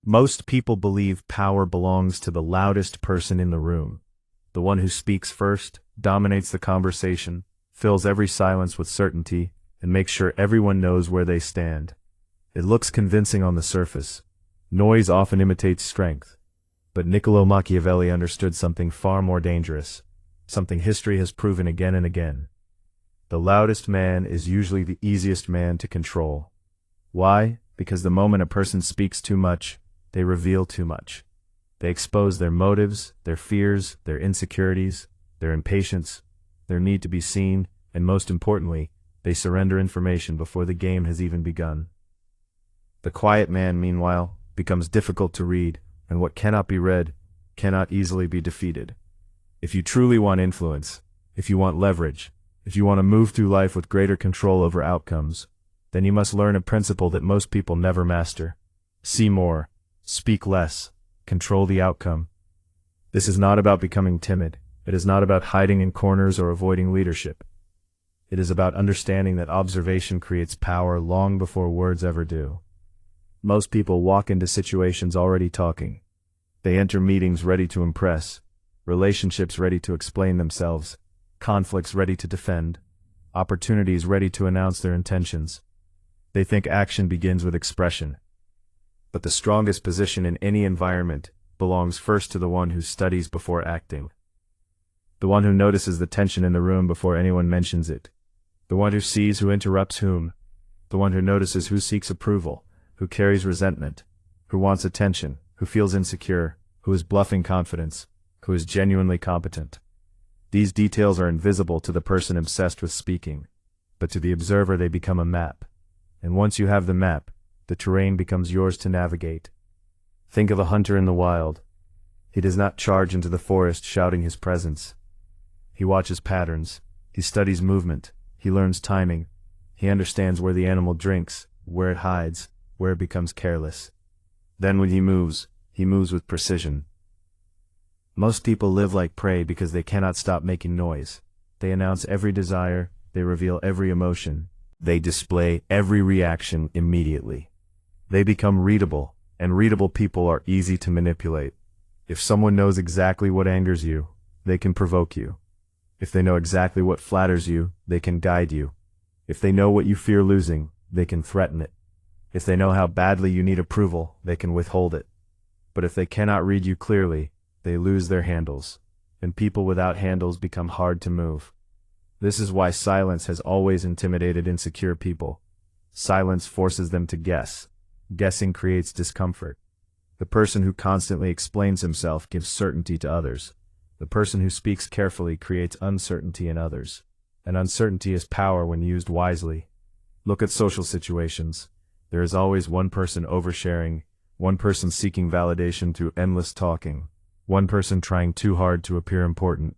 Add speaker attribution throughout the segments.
Speaker 1: Most people believe power belongs to the loudest person in the room. The one who speaks first, dominates the conversation, fills every silence with certainty, and makes sure everyone knows where they stand. It looks convincing on the surface. Noise often imitates strength. But Niccolo Machiavelli understood something far more dangerous, something history has proven again and again. The loudest man is usually the easiest man to control. Why? Because the moment a person speaks too much, they reveal too much. They expose their motives, their fears, their insecurities, their impatience, their need to be seen, and most importantly, they surrender information before the game has even begun. The quiet man, meanwhile, becomes difficult to read, and what cannot be read cannot easily be defeated. If you truly want influence, if you want leverage, if you want to move through life with greater control over outcomes, then you must learn a principle that most people never master. See more, speak less, control the outcome. This is not about becoming timid. It is not about hiding in corners or avoiding leadership. It is about understanding that observation creates power long before words ever do. Most people walk into situations already talking. They enter meetings ready to impress, relationships ready to explain themselves, conflicts ready to defend, opportunities ready to announce their intentions. They think action begins with expression. But the strongest position in any environment belongs first to the one who studies before acting. The one who notices the tension in the room before anyone mentions it. The one who sees who interrupts whom. The one who notices who seeks approval, who carries resentment, who wants attention, who feels insecure, who is bluffing confidence, who is genuinely competent. These details are invisible to the person obsessed with speaking, but to the observer they become a map. And once you have the map, the terrain becomes yours to navigate. Think of a hunter in the wild. He does not charge into the forest shouting his presence. He watches patterns. He studies movement. He learns timing. He understands where the animal drinks, where it hides, where it becomes careless. Then when he moves with precision. Most people live like prey because they cannot stop making noise. They announce every desire, they reveal every emotion, they display every reaction immediately. They become readable, and readable people are easy to manipulate. If someone knows exactly what angers you, they can provoke you. If they know exactly what flatters you, they can guide you. If they know what you fear losing, they can threaten it. If they know how badly you need approval, they can withhold it. But if they cannot read you clearly, they lose their handles, and people without handles become hard to move. This is why silence has always intimidated insecure people. Silence forces them to guess. Guessing creates discomfort. The person who constantly explains himself gives certainty to others. The person who speaks carefully creates uncertainty in others. And uncertainty is power when used wisely. Look at social situations. There is always one person oversharing, one person seeking validation through endless talking, one person trying too hard to appear important.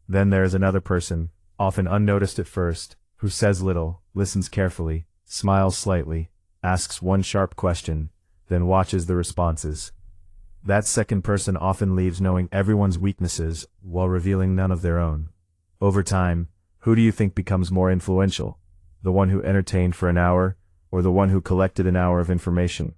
Speaker 1: Then there is another person, often unnoticed at first, who says little, listens carefully, smiles slightly, asks one sharp question, then watches the responses. That second person often leaves knowing everyone's weaknesses while revealing none of their own. Over time, who do you think becomes more influential? The one who entertained for an hour, or the one who collected an hour of information?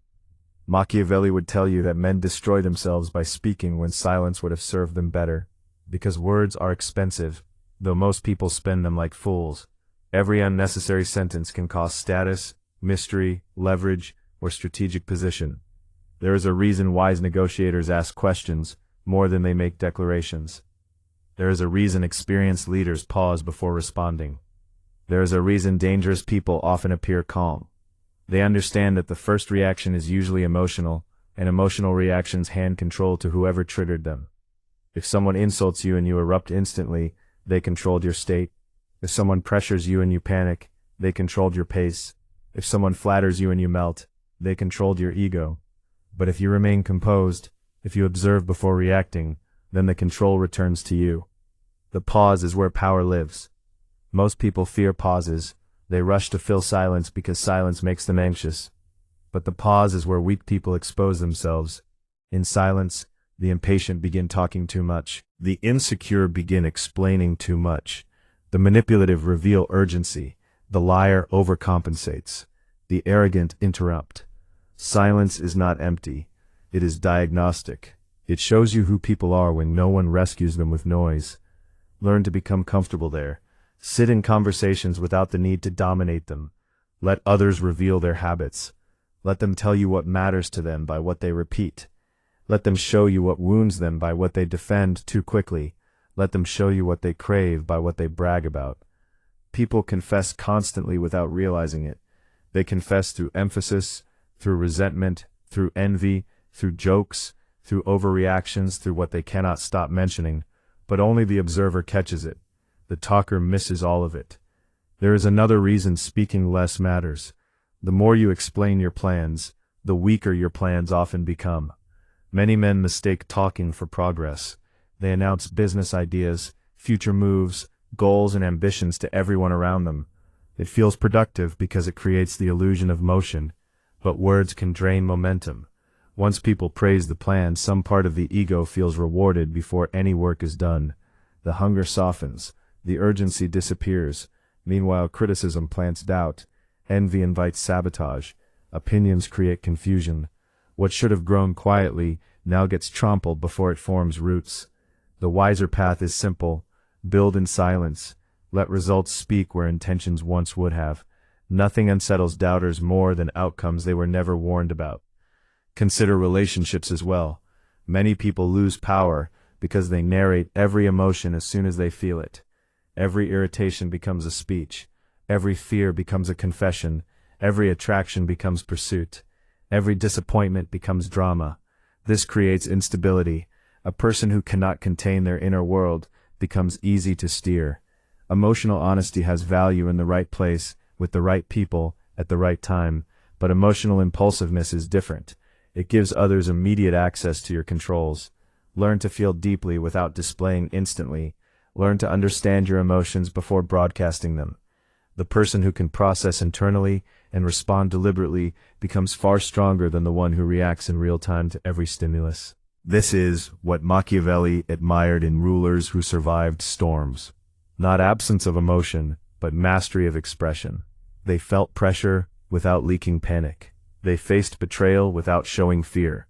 Speaker 1: Machiavelli would tell you that men destroy themselves by speaking when silence would have served them better. Because words are expensive, though most people spend them like fools. Every unnecessary sentence can cost status, mystery, leverage, or strategic position. There is a reason wise negotiators ask questions more than they make declarations. There is a reason experienced leaders pause before responding. There is a reason dangerous people often appear calm. They understand that the first reaction is usually emotional, and emotional reactions hand control to whoever triggered them. If someone insults you and you erupt instantly, they controlled your state. If someone pressures you and you panic, they controlled your pace. If someone flatters you and you melt, they controlled your ego. But if you remain composed, if you observe before reacting, then the control returns to you. The pause is where power lives. Most people fear pauses. They rush to fill silence because silence makes them anxious. But the pause is where weak people expose themselves. In silence, the impatient begin talking too much. The insecure begin explaining too much. The manipulative reveal urgency. The liar overcompensates. The arrogant interrupt. Silence is not empty. It is diagnostic. It shows you who people are when no one rescues them with noise. Learn to become comfortable there. Sit in conversations without the need to dominate them. Let others reveal their habits. Let them tell you what matters to them by what they repeat. Let them show you what wounds them by what they defend too quickly. Let them show you what they crave by what they brag about. People confess constantly without realizing it. They confess through emphasis, through resentment, through envy, through jokes, through overreactions, through what they cannot stop mentioning, but only the observer catches it. The talker misses all of it. There is another reason speaking less matters. The more you explain your plans, the weaker your plans often become. Many men mistake talking for progress. They announce business ideas, future moves, goals and ambitions to everyone around them. It feels productive because it creates the illusion of motion, but words can drain momentum. Once people praise the plan, some part of the ego feels rewarded before any work is done. The hunger softens, the urgency disappears. Meanwhile, criticism plants doubt, envy invites sabotage, opinions create confusion. What should have grown quietly now gets trampled before it forms roots. The wiser path is simple. Build in silence. Let results speak where intentions once would have. Nothing unsettles doubters more than outcomes they were never warned about. Consider relationships as well. Many people lose power because they narrate every emotion as soon as they feel it. Every irritation becomes a speech. Every fear becomes a confession. Every attraction becomes pursuit. Every disappointment becomes drama. This creates instability. A person who cannot contain their inner world becomes easy to steer. Emotional honesty has value in the right place, with the right people, at the right time, but emotional impulsiveness is different. It gives others immediate access to your controls. Learn to feel deeply without displaying instantly. Learn to understand your emotions before broadcasting them. The person who can process internally and respond deliberately becomes far stronger than the one who reacts in real time to every stimulus. This is what Machiavelli admired in rulers who survived storms. Not absence of emotion, but mastery of expression. They felt pressure without leaking panic. They faced betrayal without showing fear.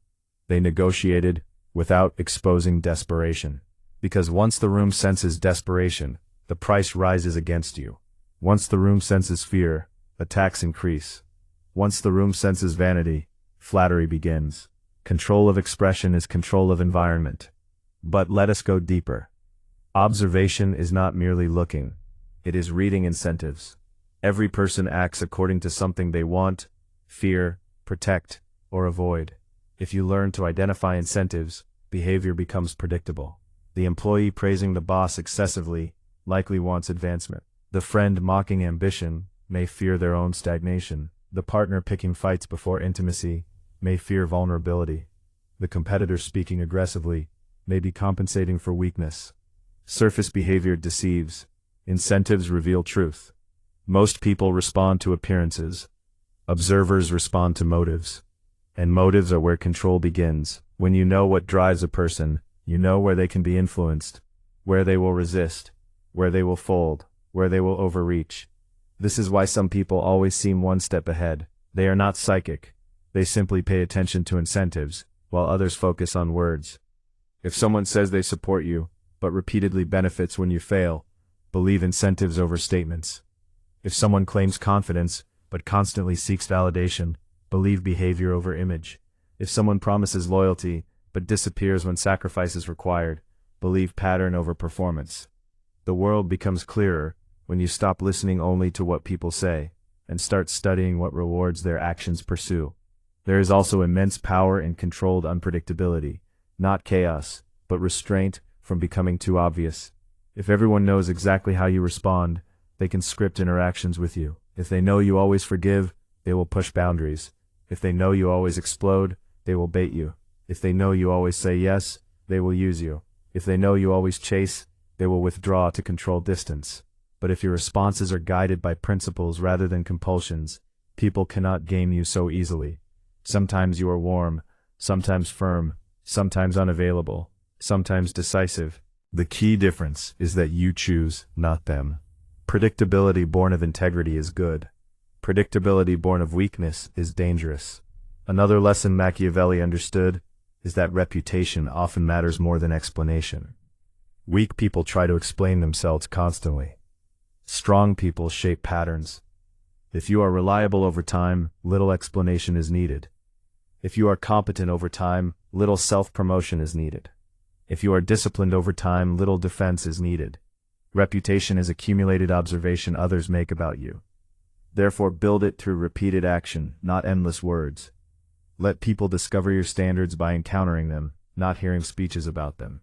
Speaker 1: They negotiated without exposing desperation. Because once the room senses desperation, the price rises against you. Once the room senses fear, attacks increase. Once the room senses vanity, flattery begins. Control of expression is control of environment. But let us go deeper. Observation is not merely looking. It is reading incentives. Every person acts according to something they want, fear, protect, or avoid. If you learn to identify incentives, behavior becomes predictable. The employee praising the boss excessively likely wants advancement. The friend mocking ambition may fear their own stagnation. The partner picking fights before intimacy may fear vulnerability. The competitor speaking aggressively may be compensating for weakness. Surface behavior deceives. Incentives reveal truth. Most people respond to appearances. Observers respond to motives. And motives are where control begins. When you know what drives a person, you know where they can be influenced, where they will resist, where they will fold, where they will overreach. This is why some people always seem one step ahead. They are not psychic. They simply pay attention to incentives, while others focus on words. If someone says they support you, but repeatedly benefits when you fail, believe incentives over statements. If someone claims confidence, but constantly seeks validation, believe behavior over image. If someone promises loyalty, but disappears when sacrifice is required, believe pattern over performance. The world becomes clearer when you stop listening only to what people say, and start studying what rewards their actions pursue. There is also immense power in controlled unpredictability, not chaos, but restraint from becoming too obvious. If everyone knows exactly how you respond, they can script interactions with you. If they know you always forgive, they will push boundaries. If they know you always explode, they will bait you. If they know you always say yes, they will use you. If they know you always chase, they will withdraw to control distance. But if your responses are guided by principles rather than compulsions, people cannot game you so easily. Sometimes you are warm, sometimes firm, sometimes unavailable, sometimes decisive. The key difference is that you choose, not them. Predictability born of integrity is good. Predictability born of weakness is dangerous. Another lesson Machiavelli understood: is that reputation often matters more than explanation. Weak people try to explain themselves constantly. Strong people shape patterns. If you are reliable over time, little explanation is needed. If you are competent over time, little self-promotion is needed. If you are disciplined over time, little defense is needed. Reputation is accumulated observation others make about you. Therefore, build it through repeated action, not endless words. Let people discover your standards by encountering them, not hearing speeches about them.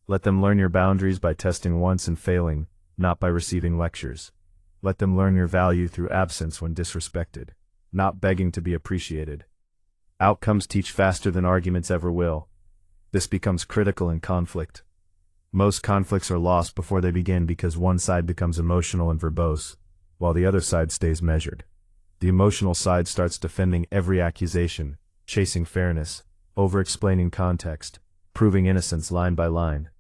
Speaker 1: Let them learn your boundaries by testing once and failing, not by receiving lectures. Let them learn your value through absence when disrespected, not begging to be appreciated. Outcomes teach faster than arguments ever will. This becomes critical in conflict. Most conflicts are lost before they begin because one side becomes emotional and verbose, while the other side stays measured. The emotional side starts defending every accusation, chasing fairness, over-explaining context, proving innocence line by line.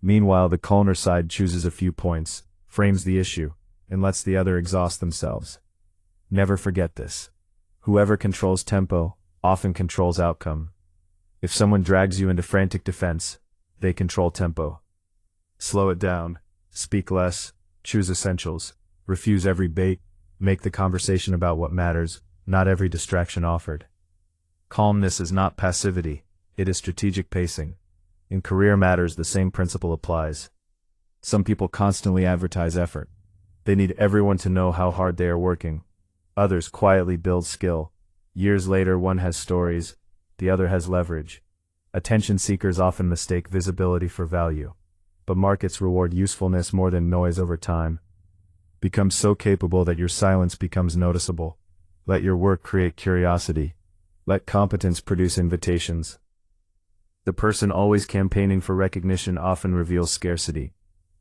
Speaker 1: Meanwhile, the calmer side chooses a few points, frames the issue, and lets the other exhaust themselves. Never forget this. Whoever controls tempo often controls outcome. If someone drags you into frantic defense, they control tempo. Slow it down, speak less, choose essentials, refuse every bait, make the conversation about what matters, not every distraction offered. Calmness is not passivity, it is strategic pacing. In career matters, the same principle applies. Some people constantly advertise effort. They need everyone to know how hard they are working. Others quietly build skill. Years later, one has stories, the other has leverage. Attention seekers often mistake visibility for value, but markets reward usefulness more than noise over time. Become so capable that your silence becomes noticeable. Let your work create curiosity. Let competence produce invitations. The person always campaigning for recognition often reveals scarcity.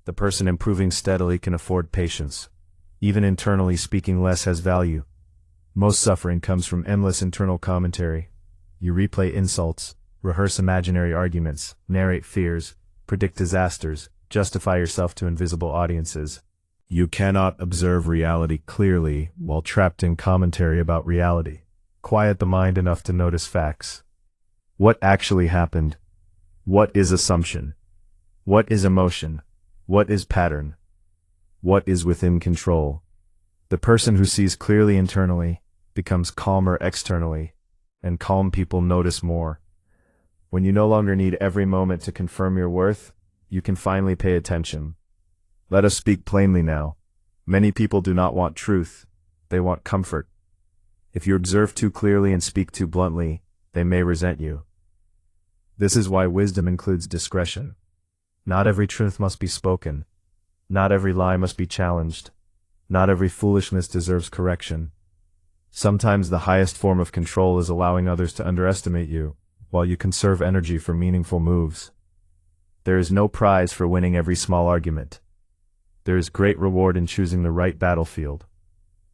Speaker 1: The person improving steadily can afford patience. Even internally, speaking less has value. Most suffering comes from endless internal commentary. You replay insults, rehearse imaginary arguments, narrate fears, predict disasters, justify yourself to invisible audiences. You cannot observe reality clearly while trapped in commentary about reality. Quiet the mind enough to notice facts. What actually happened? What is assumption? What is emotion? What is pattern? What is within control? The person who sees clearly internally becomes calmer externally, and calm people notice more. When you no longer need every moment to confirm your worth, you can finally pay attention. Let us speak plainly now. Many people do not want truth, they want comfort. If you observe too clearly and speak too bluntly, they may resent you. This is why wisdom includes discretion. Not every truth must be spoken. Not every lie must be challenged. Not every foolishness deserves correction. Sometimes the highest form of control is allowing others to underestimate you, while you conserve energy for meaningful moves. There is no prize for winning every small argument. There is great reward in choosing the right battlefield.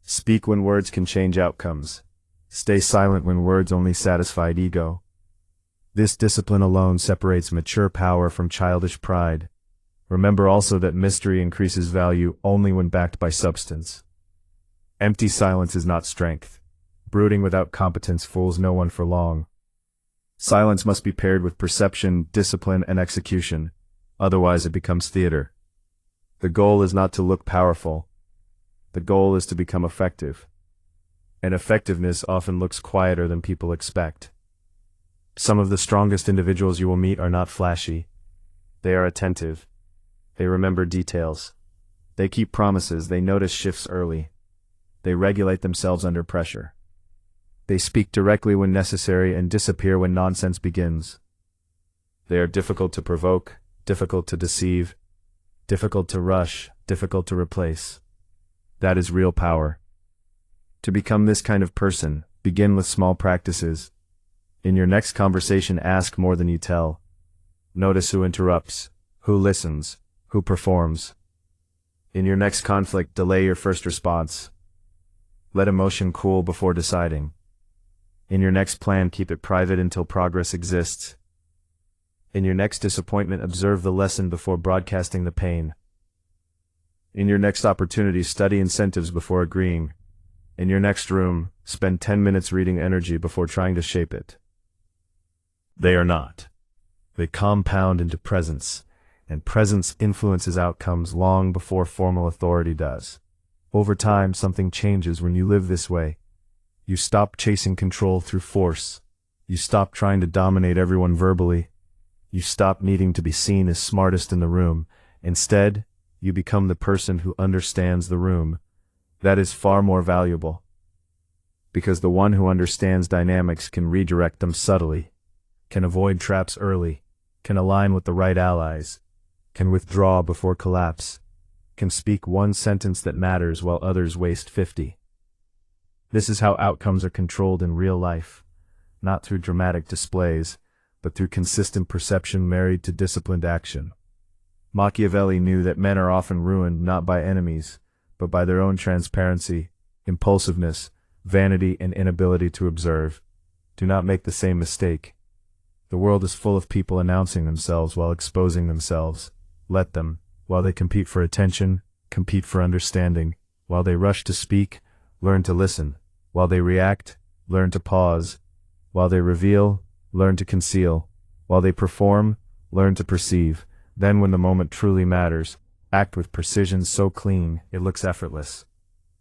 Speaker 1: Speak when words can change outcomes. Stay silent when words only satisfied ego. This discipline alone separates mature power from childish pride. Remember also that mystery increases value only when backed by substance. Empty silence is not strength. Brooding without competence fools no one for long. Silence must be paired with perception, discipline, and execution. Otherwise it becomes theater. The goal is not to look powerful. The goal is to become effective. And effectiveness often looks quieter than people expect. Some of the strongest individuals you will meet are not flashy. They are attentive. They remember details. They keep promises. They notice shifts early. They regulate themselves under pressure. They speak directly when necessary and disappear when nonsense begins. They are difficult to provoke, difficult to deceive, difficult to rush, difficult to replace. That is real power. To become this kind of person, begin with small practices. In your next conversation, ask more than you tell. Notice who interrupts, who listens, who performs. In your next conflict, delay your first response. Let emotion cool before deciding. In your next plan, keep it private until progress exists. In your next disappointment, observe the lesson before broadcasting the pain. In your next opportunity, study incentives before agreeing. In your next room, spend 10 minutes reading energy before trying to shape it. They are not. They compound into presence, and presence influences outcomes long before formal authority does. Over time, something changes when you live this way. You stop chasing control through force. You stop trying to dominate everyone verbally. You stop needing to be seen as smartest in the room. Instead, you become the person who understands the room. That is far more valuable. Because the one who understands dynamics can redirect them subtly, can avoid traps early, can align with the right allies, can withdraw before collapse, can speak one sentence that matters while others waste 50. This is how outcomes are controlled in real life, not through dramatic displays, but through consistent perception married to disciplined action. Machiavelli knew that men are often ruined not by enemies, but by their own transparency, impulsiveness, vanity, and inability to observe. Do not make the same mistake. The world is full of people announcing themselves while exposing themselves. Let them, while they compete for attention, compete for understanding. While they rush to speak, learn to listen. While they react, learn to pause. While they reveal, learn to conceal. While they perform, learn to perceive. Then when the moment truly matters, act with precision so clean it looks effortless.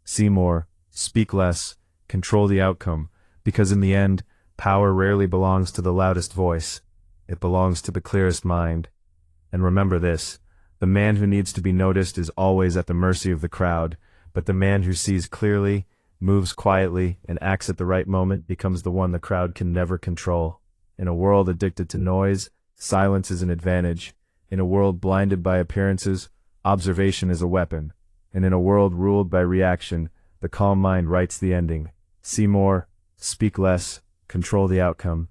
Speaker 1: See more, speak less, control the outcome, because in the end, power rarely belongs to the loudest voice. It belongs to the clearest mind. And remember this, the man who needs to be noticed is always at the mercy of the crowd, but the man who sees clearly, moves quietly, and acts at the right moment becomes the one the crowd can never control. In a world addicted to noise, silence is an advantage. In a world blinded by appearances, observation is a weapon. And in a world ruled by reaction, the calm mind writes the ending. See more, speak less, control the outcome,